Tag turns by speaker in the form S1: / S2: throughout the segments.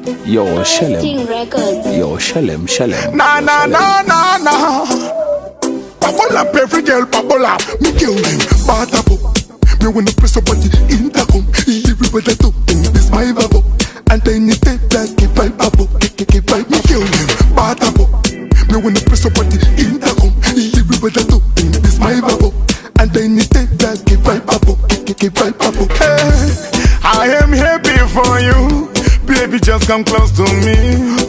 S1: Yo, Shalem. Yo, Shalem.
S2: Na. Bubble up, every girl bubble up. Me kill them, batapo. Me wanna press up on the intercom. Everybody do this my babo. And then it take that keep right babo. Keep right, me kill them, batapo. Me wanna press up on the intercom. Everybody do this my babo. And then it take that keep right babo. Keep right babo. Hey, I am happy for you. Baby, just come close to me.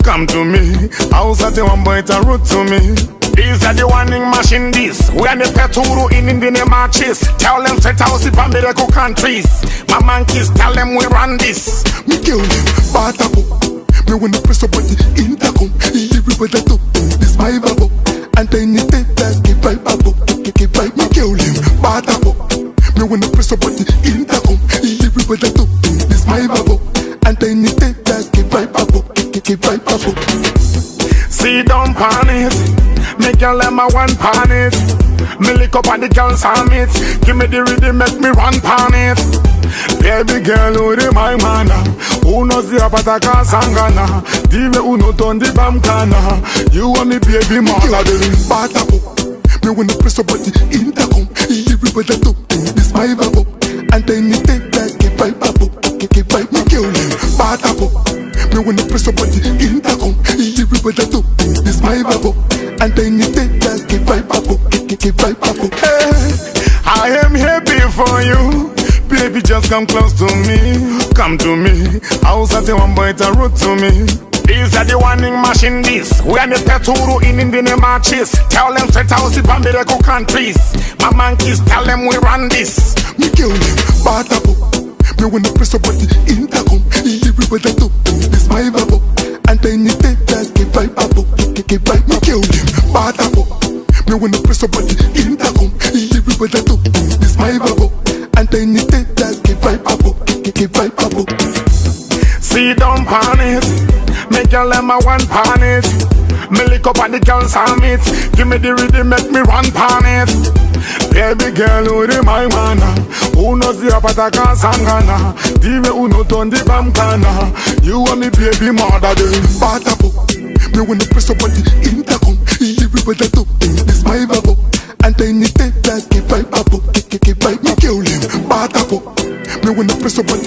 S2: Come to me. How's that one boy to root to me? These are the warning machine this. We are the peturu in the marches. Tell them straight out if I'm miracle countries. My monkeys tell them we run this. Me kill them, batapo. Me wanna press up on the intercom. Everybody do this my babo. And then it take that keep right babo. Keep right, me kill them, batapo. Me wanna press up on the intercom. Everybody do this my babo. And then it take that keep right babo. Keep right babo. Sit down pan it. Make your lemma one pan it. Me lick up on the girls on it. Give me the rhythm, make me run pan it. Baby girl, who the my mana? Who knows the apataka sangana? Dive uno ton di bamkana. You want me baby mother the batapo. Me wanna press up on the intercom. Everybody do this my babo. And then it take that keep right babo. Keep right, me kill them batapo. Me wanna press up on the intercom. Everybody do this my babo. And then you take that keep right babo. Keep right babo. Hey, I am happy for you. Baby, just come close to me. Come to me. How's that one boy to root to me? These are the warning machine this. We are the peturu in the marches. Tell them straight out if I'm miracle countries. My monkeys tell them we run this. Me kill them, batapo. Me wanna press up on the intercom. Everybody do this my babo. And then you take that keep right babo. Keep right, me kill them, batapo. Me wanna press up on the intercom. Everybody do this my babo. And then you take that keep right babo. Keep right babo. Sit down pan it. Make your lemma one pan it. Me lick up on the girls on it. Give me the rhythm, make me run pan it. Baby girl, who the my mana? Who knows the apataka sangana? Dive uno ton di bamkana. You want me baby mother the batapo. Me wanna press up on the intercom. Everybody do this my babo. And then it take that keep right babo. Keep right, me kill them batapo. Me wanna press up on the